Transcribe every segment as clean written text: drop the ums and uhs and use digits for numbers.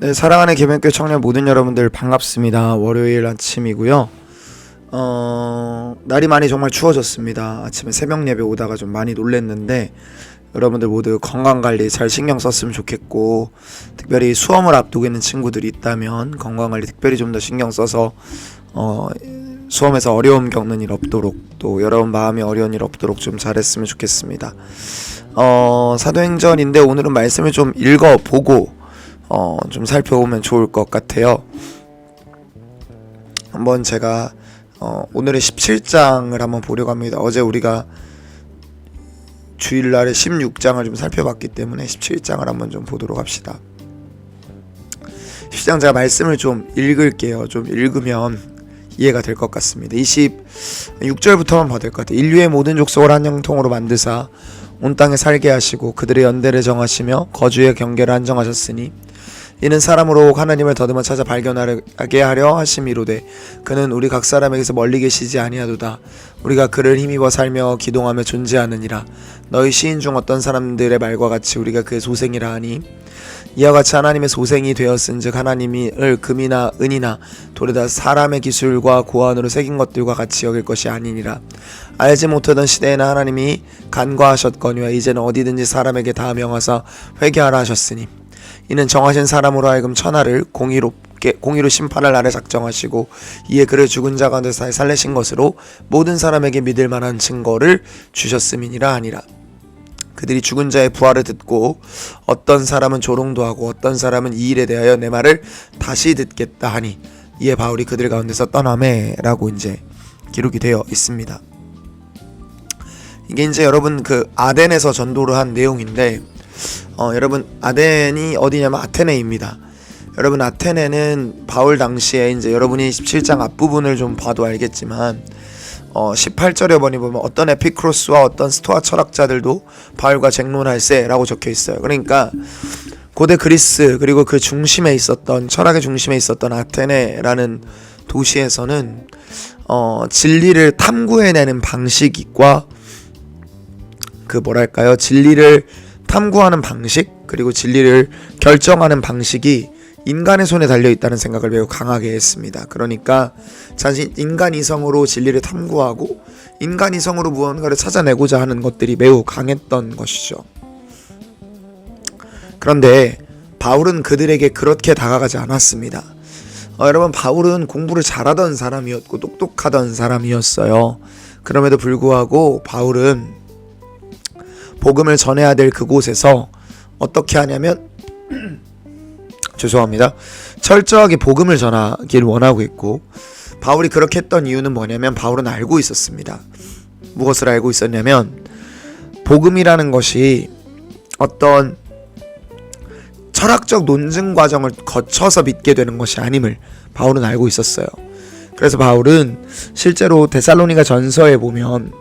네, 사랑하는 계명교회 청년 모든 여러분들 반갑습니다. 월요일 아침이고요. 날이 많이 정말 추워졌습니다. 아침에 새벽 예배 오다가 좀 많이 놀랬는데 여러분들 모두 건강관리 잘 신경 썼으면 좋겠고, 특별히 수험을 앞두고 있는 친구들이 있다면 건강관리 특별히 좀 더 신경 써서 수험에서 어려움 겪는 일 없도록, 또 여러분 마음이 어려운 일 없도록 좀 잘했으면 좋겠습니다. 사도행전인데 오늘은 말씀을 좀 읽어보고 좀 살펴보면 좋을 것 같아요. 한번 제가 오늘의 17장을 한번 보려고 합니다. 어제 우리가 주일날에 16장을 좀 살펴봤기 때문에 17장을 한번 좀 보도록 합시다. 17장 제가 말씀을 좀 읽을게요. 좀 읽으면 이해가 될 것 같습니다. 26절부터만 봐도 될 것 같아요. 인류의 모든 족속을 한 형통으로 만드사 온 땅에 살게 하시고 그들의 연대를 정하시며 거주의 경계를 한정하셨으니 이는 사람으로 하나님을 더듬어 찾아 발견하게 하려 하심이로되 그는 우리 각 사람에게서 멀리 계시지 아니하도다. 우리가 그를 힘입어 살며 기동하며 존재하느니라. 너희 시인 중 어떤 사람들의 말과 같이 우리가 그의 소생이라 하니 이와 같이 하나님의 소생이 되었은즉 하나님을 금이나 은이나 돌에다 사람의 기술과 고안으로 새긴 것들과 같이 여길 것이 아니니라. 알지 못하던 시대에는 하나님이 간과하셨거니와 이제는 어디든지 사람에게 다 명하사 회개하라 하셨으니 이는 정하신 사람으로 하여금 천하를 공의로 심판할 날에 작정하시고 이에 그를 죽은 자 가운데서 살리신 것으로 모든 사람에게 믿을 만한 증거를 주셨음이니라 하니라. 그들이 죽은 자의 부활을 듣고 어떤 사람은 조롱도 하고 어떤 사람은 이 일에 대하여 내 말을 다시 듣겠다 하니 이에 바울이 그들 가운데서 떠나매 라고 이제 기록이 되어 있습니다. 이게 이제 여러분 그 아덴에서 전도를 한 내용인데 여러분 아덴이 어디냐면 아테네입니다. 여러분 아테네는 바울 당시에 이제 여러분이 17장 앞부분을 좀 봐도 알겠지만 18절에 보면 어떤 에피크로스와 어떤 스토아 철학자들도 바울과 쟁론할세 라고 적혀 있어요. 그러니까 고대 그리스 그리고 그 중심에 있었던 철학의 중심에 있었던 아테네라는 도시에서는 진리를 탐구해내는 방식과 진리를 탐구하는 방식 그리고 진리를 결정하는 방식이 인간의 손에 달려있다는 생각을 매우 강하게 했습니다. 그러니까 자신 인간 이성으로 진리를 탐구하고 인간 이성으로 무언가를 찾아내고자 하는 것들이 매우 강했던 것이죠. 그런데 바울은 그들에게 그렇게 다가가지 않았습니다. 여러분 바울은 공부를 잘하던 사람이었고 똑똑하던 사람이었어요. 그럼에도 불구하고 바울은 복음을 전해야 될 그곳에서 어떻게 하냐면 철저하게 복음을 전하길 원하고 있고, 바울이 그렇게 했던 이유는 뭐냐면 바울은 알고 있었습니다. 무엇을 알고 있었냐면 복음이라는 것이 어떤 철학적 논증 과정을 거쳐서 믿게 되는 것이 아님을 바울은 알고 있었어요. 그래서 바울은 실제로 데살로니가서에 보면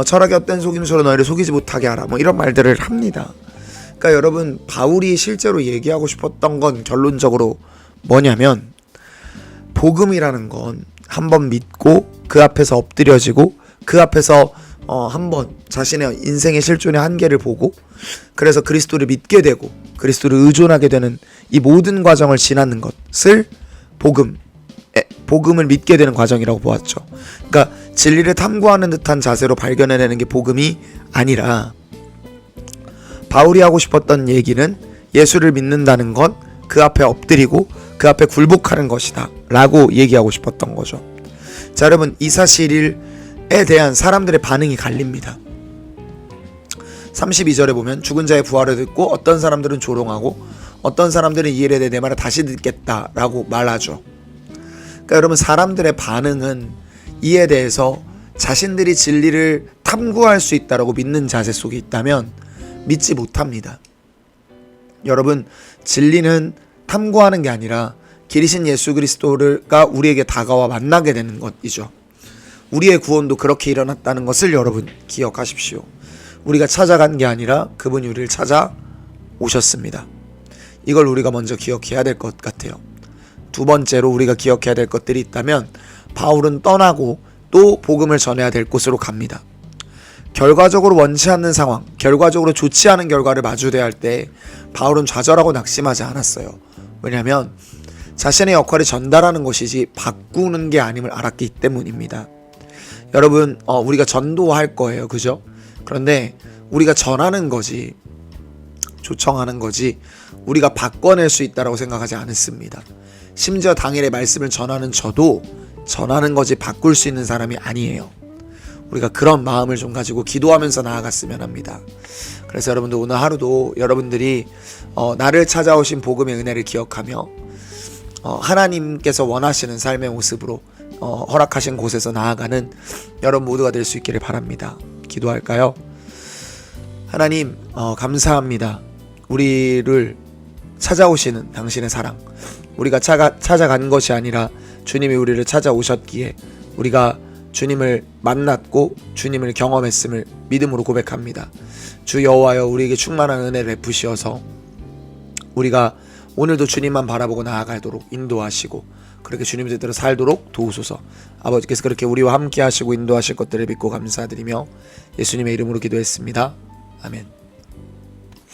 철학의 어떤 속임수로 너희를 속이지 못하게 하라 이런 말들을 합니다. 그러니까 여러분 바울이 실제로 얘기하고 싶었던 건 결론적으로 뭐냐면 복음이라는 건 한번 믿고 그 앞에서 엎드려지고 그 앞에서 한번 자신의 인생의 실존의 한계를 보고 그래서 그리스도를 믿게 되고 그리스도를 의존하게 되는 이 모든 과정을 지나는 것을 복음을 믿게 되는 과정이라고 보았죠. 그러니까 진리를 탐구하는 듯한 자세로 발견해내는 게 복음이 아니라 바울이 하고 싶었던 얘기는 예수를 믿는다는 건 그 앞에 엎드리고 그 앞에 굴복하는 것이다 라고 얘기하고 싶었던 거죠. 자 여러분 이 사실에 대한 사람들의 반응이 갈립니다. 32절에 보면 죽은 자의 부활을 듣고 어떤 사람들은 조롱하고 어떤 사람들은 이 일에 대해 내 말을 다시 듣겠다 라고 말하죠. 그러니까 여러분 사람들의 반응은 이에 대해서 자신들이 진리를 탐구할 수 있다라고 믿는 자세 속에 있다면 믿지 못합니다. 여러분 진리는 탐구하는 게 아니라 길이신 예수 그리스도가 우리에게 다가와 만나게 되는 것이죠. 우리의 구원도 그렇게 일어났다는 것을 여러분 기억하십시오. 우리가 찾아간 게 아니라 그분이 우리를 찾아오셨습니다. 이걸 우리가 먼저 기억해야 될 것 같아요. 두 번째로 우리가 기억해야 될 것들이 있다면 바울은 떠나고 또 복음을 전해야 될 곳으로 갑니다. 결과적으로 원치 않는 상황, 결과적으로 좋지 않은 결과를 마주대할 때 바울은 좌절하고 낙심하지 않았어요. 왜냐하면 자신의 역할을 전달하는 것이지 바꾸는 게 아님을 알았기 때문입니다. 여러분, 우리가 전도할 거예요. 그죠? 그런데 우리가 전하는 거지, 조청하는 거지 우리가 바꿔낼 수 있다고 생각하지 않습니다. 심지어 당일의 말씀을 전하는 저도 전하는 거지 바꿀 수 있는 사람이 아니에요. 우리가 그런 마음을 좀 가지고 기도하면서 나아갔으면 합니다. 그래서 여러분들 오늘 하루도 여러분들이 나를 찾아오신 복음의 은혜를 기억하며 하나님께서 원하시는 삶의 모습으로 허락하신 곳에서 나아가는 여러분 모두가 될 수 있기를 바랍니다. 기도할까요? 하나님, 감사합니다. 우리를 찾아오시는 당신의 사랑, 우리가 찾아간 것이 아니라 주님이 우리를 찾아오셨기에 우리가 주님을 만났고 주님을 경험했음을 믿음으로 고백합니다. 주 여호와여, 우리에게 충만한 은혜를 베푸시어서 우리가 오늘도 주님만 바라보고 나아가도록 인도하시고 그렇게 주님 뜻대로 살도록 도우소서. 아버지께서 그렇게 우리와 함께 하시고 인도하실 것들을 믿고 감사드리며 예수님의 이름으로 기도했습니다. 아멘.